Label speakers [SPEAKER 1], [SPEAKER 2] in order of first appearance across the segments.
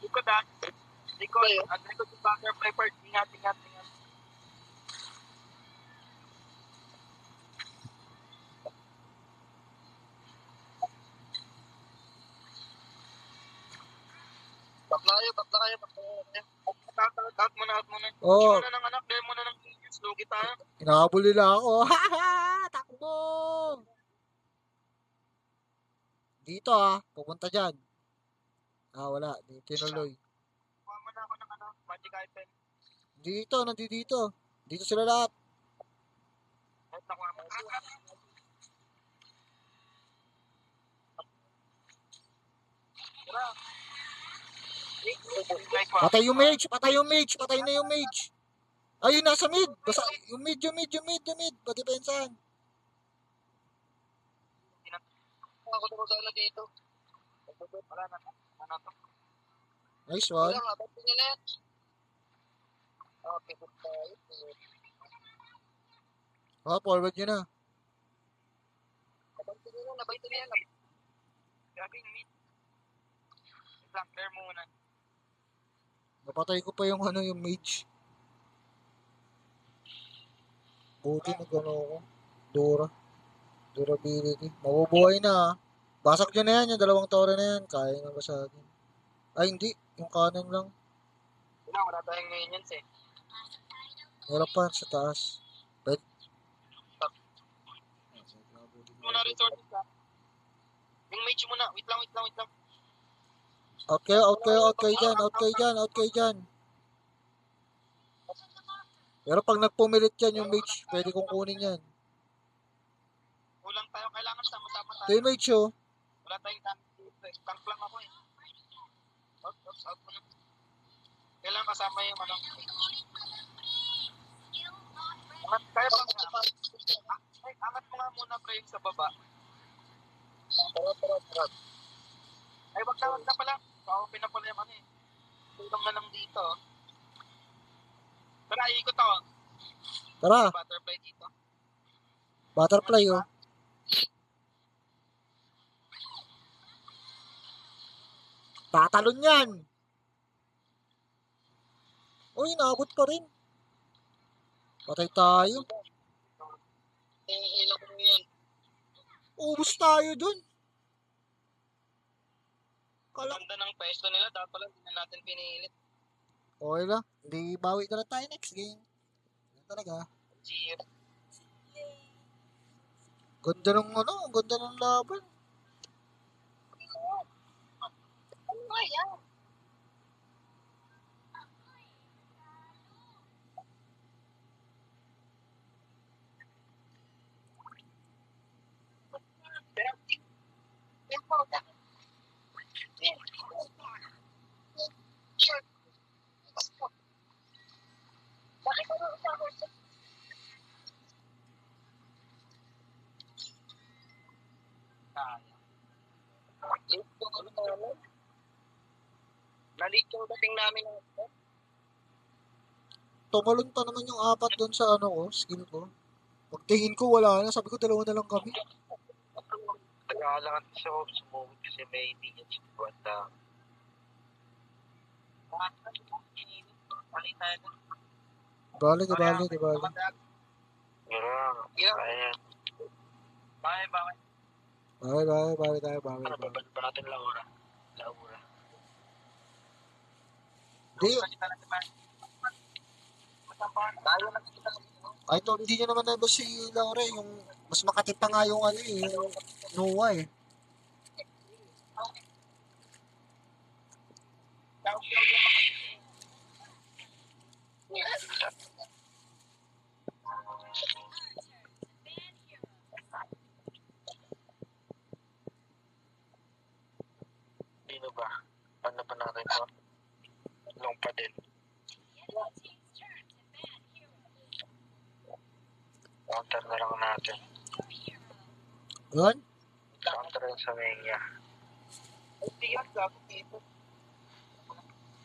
[SPEAKER 1] Likod ah. Likod. Ang likod yung butterfly part. Ingat. Back na kayo. Out muna.
[SPEAKER 2] Oo.
[SPEAKER 1] Muna ng anak. Dahil muna ng minions. Lugi tayo.
[SPEAKER 2] Inahabol nila ako. Takbo! Dito pupunta dyan. Wala. Di tinuloy.
[SPEAKER 1] Kuha muna ako ng magic item.
[SPEAKER 2] Nandito. Dito sila lahat.
[SPEAKER 1] At nakuha mo.
[SPEAKER 2] Patay yung mage. Patay na yung mage. Ayun, nasa mid. Basta, yung mid. Padepensahan.
[SPEAKER 1] Ako na dito. Wala na. Ano to?
[SPEAKER 2] Nice one.
[SPEAKER 1] Wala nga. Ba't nila yan? Okay, good tayo.
[SPEAKER 2] Forward nyo na.
[SPEAKER 1] Nabay nila. Grabe yung mid. Lang, clear muna.
[SPEAKER 2] Napatay ko pa yung mage. Buti na gano'n ako. Durability. Mabubuhay na Basag nyo na yan, yung dalawang tore na yan. Kaya na ba sa akin? Ay, hindi. Yung kanan lang.
[SPEAKER 1] Wala tayong minions eh.
[SPEAKER 2] Wala pa sa taas. But,
[SPEAKER 1] muna resources ka. Yung mage muna. Wait lang.
[SPEAKER 2] Out kayo dyan. Pero pag nagpumilit yan yung mage, pwede kong kunin yan.
[SPEAKER 1] Kulang tayo. Kailangan sama-sama tayo.
[SPEAKER 2] Ito yung mage
[SPEAKER 1] Wala tayong tank lang ako eh. Out muna. Kailangan kasama yung kaya pa angat mo nga muna pre yung sa baba. Tara. Ay, wag na pala. Pa-open na pala yung tulong na lang dito. Tara, ikot ako.
[SPEAKER 2] Tara.
[SPEAKER 1] Butterfly dito.
[SPEAKER 2] Butterfly Tatalon yan. Uy, naabot pa rin. Patay tayo.
[SPEAKER 1] Ilang mo yan.
[SPEAKER 2] Ubus tayo dun.
[SPEAKER 1] Ganda ng pwesto nila. Dapat pala hindi na natin pinilit.
[SPEAKER 2] Okay lang. Hindi bawi na tayo next game. Yan talaga.
[SPEAKER 1] Cheers.
[SPEAKER 2] Ganda ng laban.
[SPEAKER 1] Ano nga yan? Nalit yung dating namin.
[SPEAKER 2] Tumalon pa naman yung apat doon sa skill ko. Pagtingin ko wala na, sabi ko dalawa na lang kami.
[SPEAKER 1] Kaya lang siya sumugod kasi may hindi niya siguwanda.
[SPEAKER 2] Bali. Bye tayo.
[SPEAKER 1] Babalik pa natin Laura.
[SPEAKER 2] Di. Ay, hindi nyo naman na ba si Laura yung mas makatip pa nga yung yung Noah eh.
[SPEAKER 1] Dino ba? Ano pa natin ito? Long pa din. Counter na lang natin.
[SPEAKER 2] Gan?
[SPEAKER 1] Counter yung sa Menya.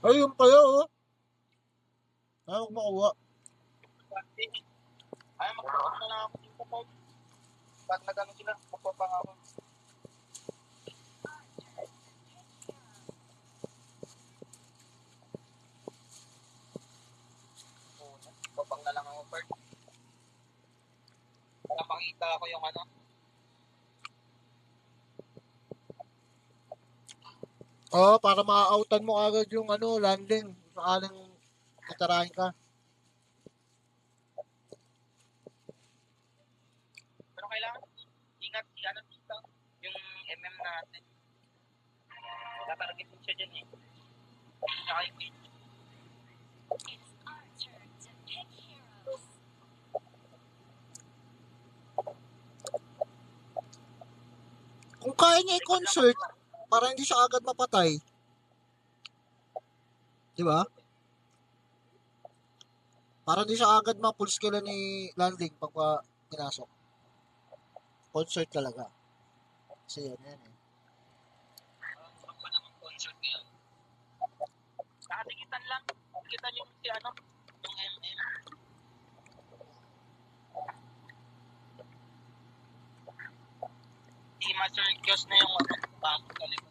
[SPEAKER 2] Ayun kayo huwag makuha.
[SPEAKER 1] Ay, magkakaroon na lang ako dito po. Pag nagano sila, magpapang ako. Gusto. yung ano.
[SPEAKER 2] Oo, para ma-outan mo agad yung ano, landing. Sakaling tatarahin ka.
[SPEAKER 1] Pero kailangan ingat si ano dito. Yung MM natin. Tatarget din siya dyan eh. Saka yung mage.
[SPEAKER 2] Kung kaya niya i-concert, para hindi siya agad mapatay. Di ba? Para hindi siya agad ma-full skill ni landing pagka pinasok. Concert talaga. Kasi yan eh.
[SPEAKER 1] Parang pa naman concert yan. Nakatikitan lang. Tikitan yung si ano. Yung MM. Si Master Kios na yung ano. Bangko talaga.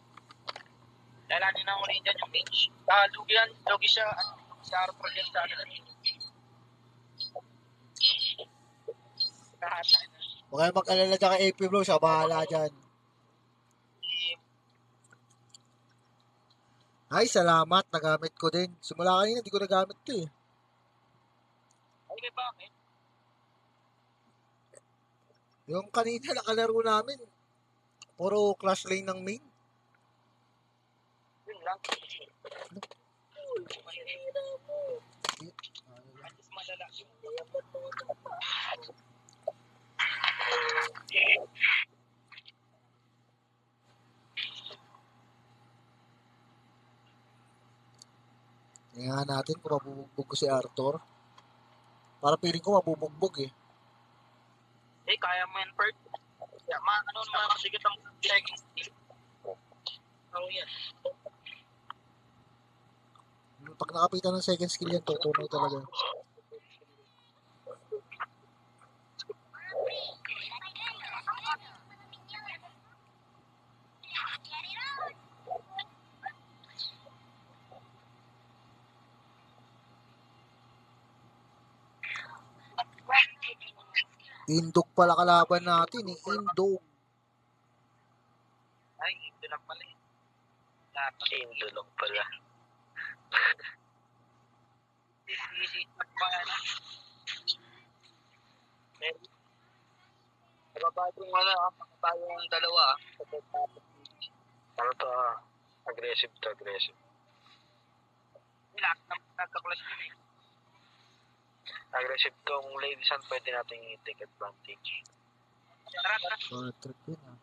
[SPEAKER 1] Lalanin na ulit dyan yung mage. Lugi yan. Lugi siya. Si Arthur yan sa ano. Lahat.
[SPEAKER 2] Huwag kayo mag-alala dyan kay AP bro, siya bahala dyan. Ay, salamat. Nagamit ko din. Simula kanina, hindi ko nagamit to eh.
[SPEAKER 1] Ay, bakit?
[SPEAKER 2] Yung kanina nakalaro namin, puro clash lane ng main.
[SPEAKER 1] Yun lang. Atis malala.
[SPEAKER 2] Tingnan natin kung mabubugbog ko si Arthur. Para piling ko mabubugbog eh.
[SPEAKER 1] Eh, kaya mo yan, Pert. Yeah, ano naman kasigit ang second skill. Oh, yan.
[SPEAKER 2] Pag nakapitan ng second skill yan, tutunaw talaga. Indog pala kalaban natin eh. Indog.
[SPEAKER 1] Ay, ito lang pala eh. Dapat ito lang pala. Easy. Nababado nga na, tayo ng dalawa. Ano to, aggressive. Lahat ng nagka-clash yun eh. Aggressive tong ladies and pwede natin i-take advantage. Tara.
[SPEAKER 2] Trip yun ah.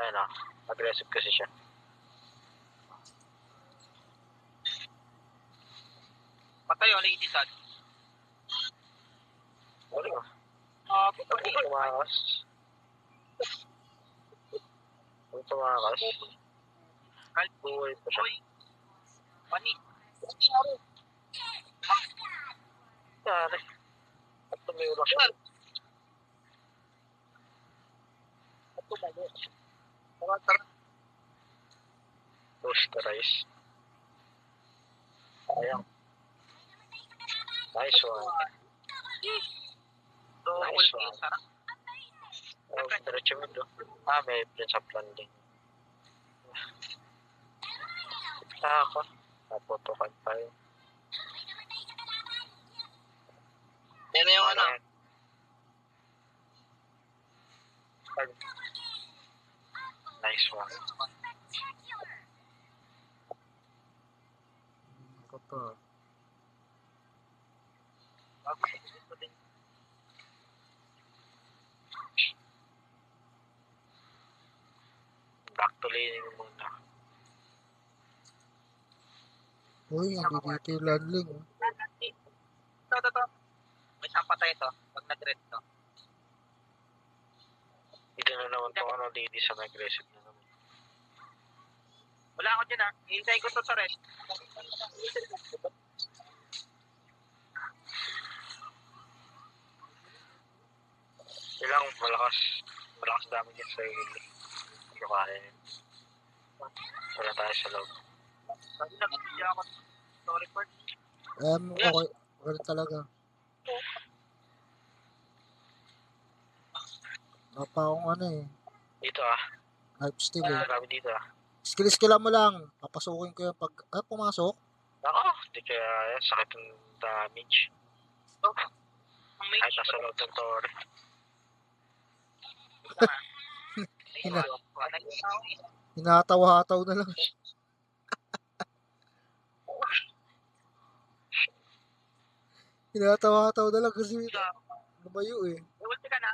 [SPEAKER 1] Ayun ah, aggressive kasi siya. Patay o ladies and. Wala ba? Tumakas. Buhay pa siya. Pani. Yari. At tumira siya. Tara. Posterize. Ayang. Nice one. Nice one. Diretso mo doon. May Prince of Landing. Ako. Napotokan pa yun. Yan na yung ano. Nice one.
[SPEAKER 2] Ako to.
[SPEAKER 1] Back to laning muna.
[SPEAKER 2] Uy, hindi dito yung landing.
[SPEAKER 1] Ito. May isang patay ito. Pag nag-red to. Dito na naman itong ano, lady sa aggressive na naman. Wala ako dyan ah. Hintay ko to sa red. Ilang malakas damage yun sa hili. Hindi ko kaya yun. Wala tayo sa loob. Sabi na, hindi ako. Sorry, Pert.
[SPEAKER 2] Okay talaga. Wala pa akong ano eh.
[SPEAKER 1] Dito ah.
[SPEAKER 2] Life steal eh.
[SPEAKER 1] Marami dito ah.
[SPEAKER 2] Skill-skillan mo lang. Papasukin ko yung pag... pumasok?
[SPEAKER 1] Ako, di kaya sakit ng damage. Oh, kahit nasa loob ng tore.
[SPEAKER 2] Hinataw-hataw na lang. Hinataw-hataw na lang kasi lumayo eh.
[SPEAKER 1] Ulti ka na.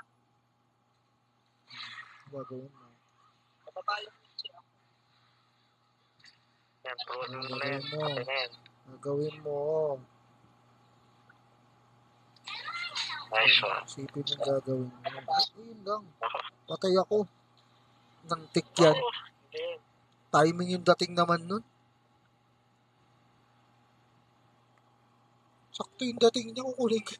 [SPEAKER 2] Gagawin mo.
[SPEAKER 1] Papapalo siya. Yan, tuwan mo na yan.
[SPEAKER 2] Gagawin mo.
[SPEAKER 1] Patay na yan.
[SPEAKER 2] Gagawin mo.
[SPEAKER 1] Nice one.
[SPEAKER 2] Sipin yung gagawin mo. Ayun lang.
[SPEAKER 1] Ako.
[SPEAKER 2] Patay ako. Nang tik yan.
[SPEAKER 1] Oo, hindi.
[SPEAKER 2] Timing yung dating naman nun. Sakto yung dating niya kukunin ko.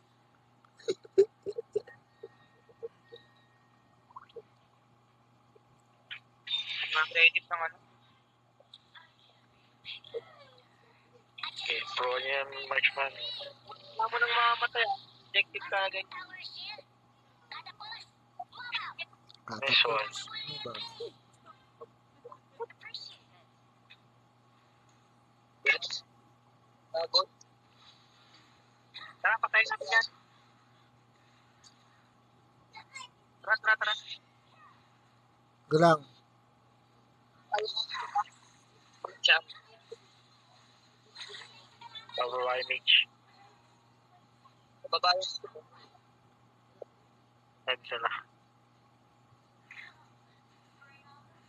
[SPEAKER 1] Mga creative ng ano. Okay, pro niya yung marksman. Wala mo nang mamamatay ah. Objective ka agad. Nice one.
[SPEAKER 2] Ano ba?
[SPEAKER 1] Yes. Good. Tara, patayin natin yan. Tara.
[SPEAKER 2] Galang.
[SPEAKER 1] Jump. Override image. Babayos. Heads na.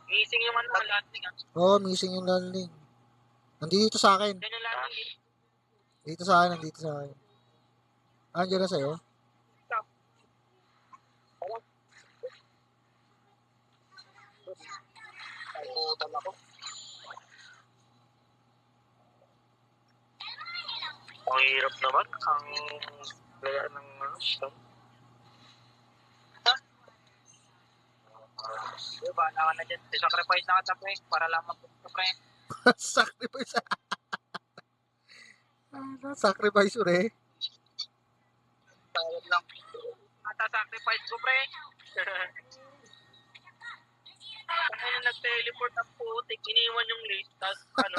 [SPEAKER 1] Missing yung ano, landing ah.
[SPEAKER 2] Oo, missing yung landing. Nandito sa akin.
[SPEAKER 1] Yan yung landing.
[SPEAKER 2] Dito sa akin, nandito sa akin. Andiyan na sa'yo?
[SPEAKER 1] Putan ako. Ang hirap naman. Ang laya ng stun. Diba, naka na dyan. Sacrifice na ka pre, para lang magpunta pre.
[SPEAKER 2] Sacrifice. Sacrifice ure.
[SPEAKER 1] Tawag lang. Mata-sacrifice ko pre. Ano nag-teleport ang putik, iniwan yung list, tapos ano?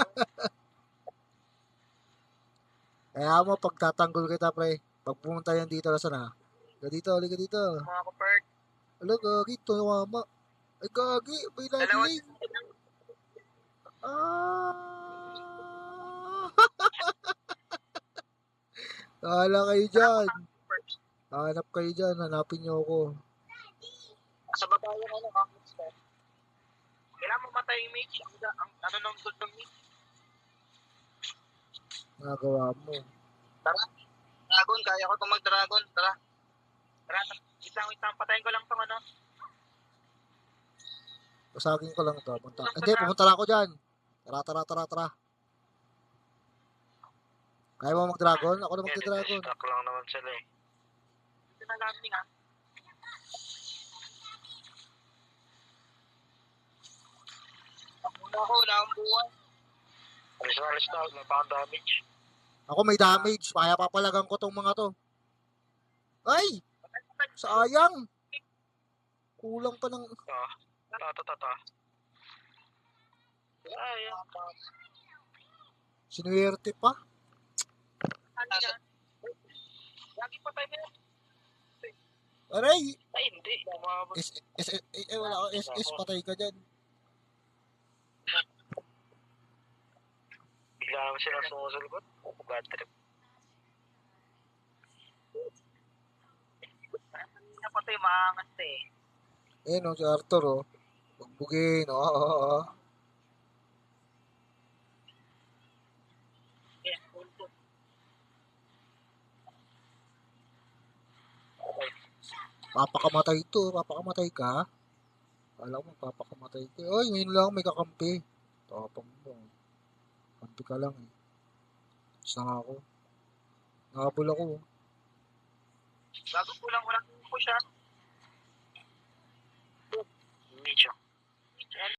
[SPEAKER 2] Kaya mo, pagtatanggol kita, pre. Pag pumunta yan dito, nasa na? Halika dito.
[SPEAKER 1] Mga kapart.
[SPEAKER 2] Ala, gagi, tumama. Ay, gagi, may landing. Kala kayo dyan. Hanap kayo dyan, hanapin nyo ako.
[SPEAKER 1] Sa baba yung ano, kailangan mamatay yung mage. Ang ano nung good ng mage.
[SPEAKER 2] Nagawa mo.
[SPEAKER 1] Tara. Dragon, kaya ko itong mag-dragon. Tara. Isang patayin ko lang itong ano.
[SPEAKER 2] Pasagin ko lang ito. Hindi, pumunta na ako dyan. Tara. Kaya mo mag-dragon? Ako na mag-dragon.
[SPEAKER 1] Stuck lang naman sila eh. Ito na landing ah. Wala akong buwan. Alis na, wala pa akong damage.
[SPEAKER 2] Ako may damage. Kaya papalagan ko tong mga to. Ay! Sayang! Kulang pa ng...
[SPEAKER 1] Tata. Sayang.
[SPEAKER 2] Sinuwerte pa?
[SPEAKER 1] Lagi patay na yan.
[SPEAKER 2] Aray!
[SPEAKER 1] Ay, hindi.
[SPEAKER 2] Wala ako. SS, patay ka dyan.
[SPEAKER 1] Bigla naman sila sumusulgot. Bad trip. Napatay maangas eh.
[SPEAKER 2] Ayun o, si Arthur o. Pagbugin. Oo. Papakamatay ito. Papakamatay ka. Alam mo, papakamatay ka. Ay, ngayon lang may kakampi. Tapang mo. Kampi ka lang eh. Gusto nga ako. Nakabul ako.
[SPEAKER 1] Bago kulang ko siya. Nicho.